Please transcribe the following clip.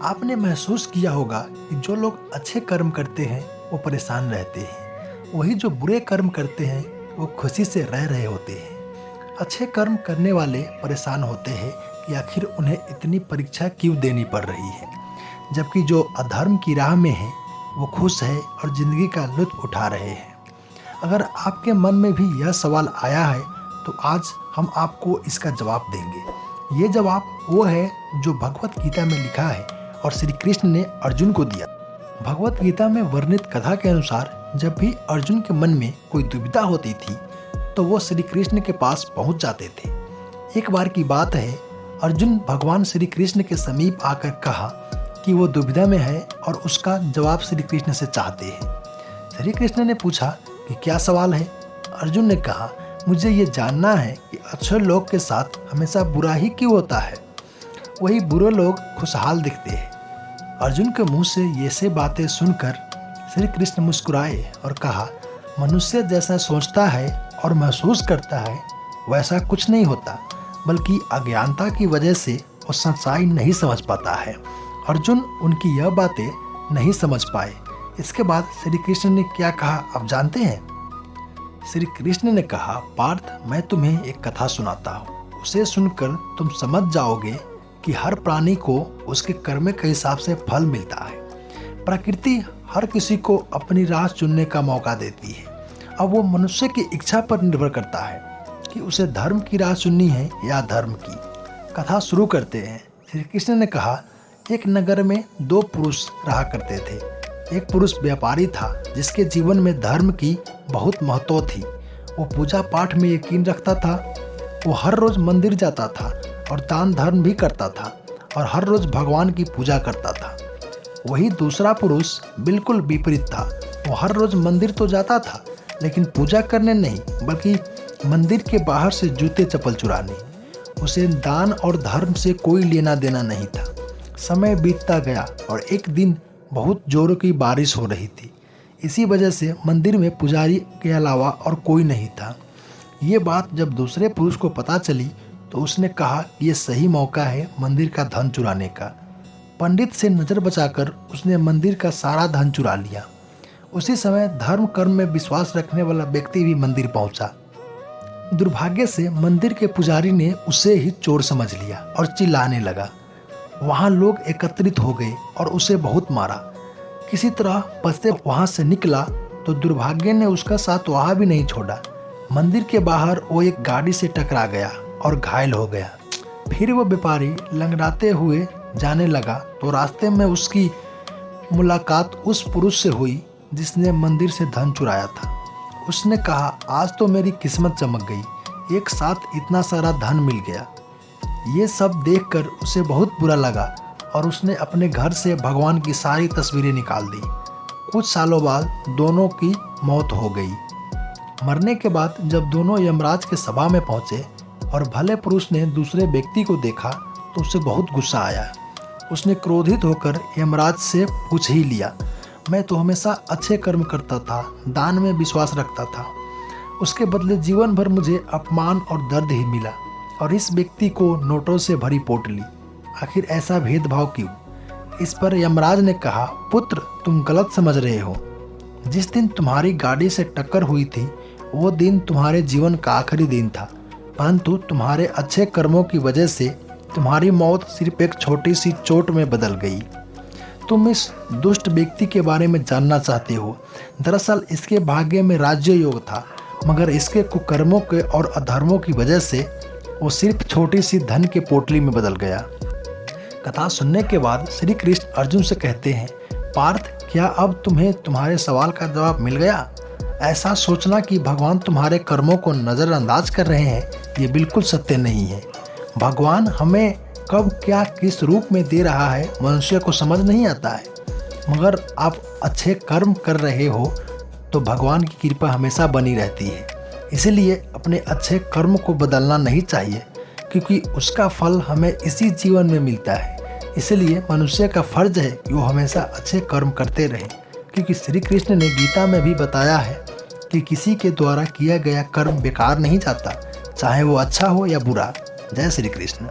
आपने महसूस किया होगा कि जो लोग अच्छे कर्म करते हैं वो परेशान रहते हैं, वही जो बुरे कर्म करते हैं वो खुशी से रह रहे होते हैं। अच्छे कर्म करने वाले परेशान होते हैं कि आखिर उन्हें इतनी परीक्षा क्यों देनी पड़ रही है, जबकि जो अधर्म की राह में है वो खुश है और ज़िंदगी का लुत्फ उठा रहे हैं। अगर आपके मन में भी यह सवाल आया है तो आज हम आपको इसका जवाब देंगे। ये जवाब वो है जो भगवत गीता में लिखा है और श्री कृष्ण ने अर्जुन को दिया। भगवत गीता में वर्णित कथा के अनुसार जब भी अर्जुन के मन में कोई दुविधा होती थी तो वो श्री कृष्ण के पास पहुंच जाते थे। एक बार की बात है, अर्जुन भगवान श्री कृष्ण के समीप आकर कहा कि वो दुविधा में है और उसका जवाब श्री कृष्ण से चाहते हैं। श्री कृष्ण ने पूछा कि क्या सवाल है। अर्जुन ने कहा, मुझे ये जानना है कि अच्छे लोग के साथ हमेशा बुरा ही क्यों होता है, वही बुरे लोग खुशहाल दिखते हैं। अर्जुन के मुंह से ये से बातें सुनकर श्री कृष्ण मुस्कुराए और कहा, मनुष्य जैसा सोचता है और महसूस करता है वैसा कुछ नहीं होता, बल्कि अज्ञानता की वजह से वो सच्चाई नहीं समझ पाता है। अर्जुन उनकी यह बातें नहीं समझ पाए। इसके बाद श्री कृष्ण ने क्या कहा आप जानते हैं? श्री कृष्ण ने कहा, पार्थ, मैं तुम्हें एक कथा सुनाता हूँ। उसे सुनकर तुम समझ जाओगे कि हर प्राणी को उसके कर्म के हिसाब से फल मिलता है। प्रकृति हर किसी को अपनी राह चुनने का मौका देती है। अब वो मनुष्य की इच्छा पर निर्भर करता है कि उसे धर्म की राह चुननी है या धर्म की। कथा शुरू करते हैं। श्री कृष्ण ने कहा, एक नगर में दो पुरुष रहा करते थे। एक पुरुष व्यापारी था जिसके जीवन में धर्म की बहुत महत्व थी। वो पूजा पाठ में यकीन रखता था। वो हर रोज मंदिर जाता था और दान धर्म भी करता था और हर रोज भगवान की पूजा करता था। वही दूसरा पुरुष बिल्कुल विपरीत था। वो हर रोज मंदिर तो जाता था लेकिन पूजा करने नहीं, बल्कि मंदिर के बाहर से जूते चप्पल चुराने। उसे दान और धर्म से कोई लेना देना नहीं था। समय बीतता गया और एक दिन बहुत जोरों की बारिश हो रही थी। इसी वजह से मंदिर में पुजारी के अलावा और कोई नहीं था। ये बात जब दूसरे पुरुष को पता चली तो उसने कहा कि ये सही मौका है मंदिर का धन चुराने का। पंडित से नज़र बचाकर उसने मंदिर का सारा धन चुरा लिया। उसी समय धर्म कर्म में विश्वास रखने वाला व्यक्ति भी मंदिर पहुंचा। दुर्भाग्य से मंदिर के पुजारी ने उसे ही चोर समझ लिया और चिल्लाने लगा। वहां लोग एकत्रित हो गए और उसे बहुत मारा। किसी तरह बचते वहां से निकला तो दुर्भाग्य ने उसका साथ वहां भी नहीं छोड़ा। मंदिर के बाहर वो एक गाड़ी से टकरा गया और घायल हो गया। फिर वो व्यापारी लंगड़ाते हुए जाने लगा तो रास्ते में उसकी मुलाकात उस पुरुष से हुई जिसने मंदिर से धन चुराया था। उसने कहा, आज तो मेरी किस्मत चमक गई, एक साथ इतना सारा धन मिल गया। ये सब देखकर उसे बहुत बुरा लगा और उसने अपने घर से भगवान की सारी तस्वीरें निकाल दी। कुछ सालों बाद दोनों की मौत हो गई। मरने के बाद जब दोनों यमराज के सभा में पहुंचे और भले पुरुष ने दूसरे व्यक्ति को देखा तो उसे बहुत गुस्सा आया। उसने क्रोधित होकर यमराज से पूछ ही लिया, मैं तो हमेशा अच्छे कर्म करता था, दान में विश्वास रखता था, उसके बदले जीवन भर मुझे अपमान और दर्द ही मिला और इस व्यक्ति को नोटों से भरी पोटली, आखिर ऐसा भेदभाव क्यों? इस पर यमराज ने कहा, पुत्र, तुम गलत समझ रहे हो। जिस दिन तुम्हारी गाड़ी से टक्कर हुई थी वो दिन तुम्हारे जीवन का आखिरी दिन था, परंतु तुम्हारे अच्छे कर्मों की वजह से तुम्हारी मौत सिर्फ एक छोटी सी चोट में बदल गई। तुम इस दुष्ट व्यक्ति के बारे में जानना चाहते हो। दरअसल इसके भाग्य में राज्य योग था, मगर इसके कुकर्मों के और अधर्मों की वजह से वो सिर्फ छोटी सी धन के पोटली में बदल गया। कथा सुनने के बाद श्री कृष्ण अर्जुन से कहते हैं, पार्थ, क्या अब तुम्हें तुम्हारे सवाल का जवाब मिल गया? ऐसा सोचना कि भगवान तुम्हारे कर्मों को नज़रअंदाज कर रहे हैं, ये बिल्कुल सत्य नहीं है। भगवान हमें कब क्या किस रूप में दे रहा है मनुष्य को समझ नहीं आता है, मगर आप अच्छे कर्म कर रहे हो तो भगवान की कृपा हमेशा बनी रहती है। इसलिए अपने अच्छे कर्म को बदलना नहीं चाहिए, क्योंकि उसका फल हमें इसी जीवन में मिलता है। इसलिए मनुष्य का फर्ज है कि वो हमेशा अच्छे कर्म करते रहें, क्योंकि श्री कृष्ण ने गीता में भी बताया है कि किसी के द्वारा किया गया कर्म बेकार नहीं जाता, चाहे वो अच्छा हो या बुरा। जय श्री कृष्ण।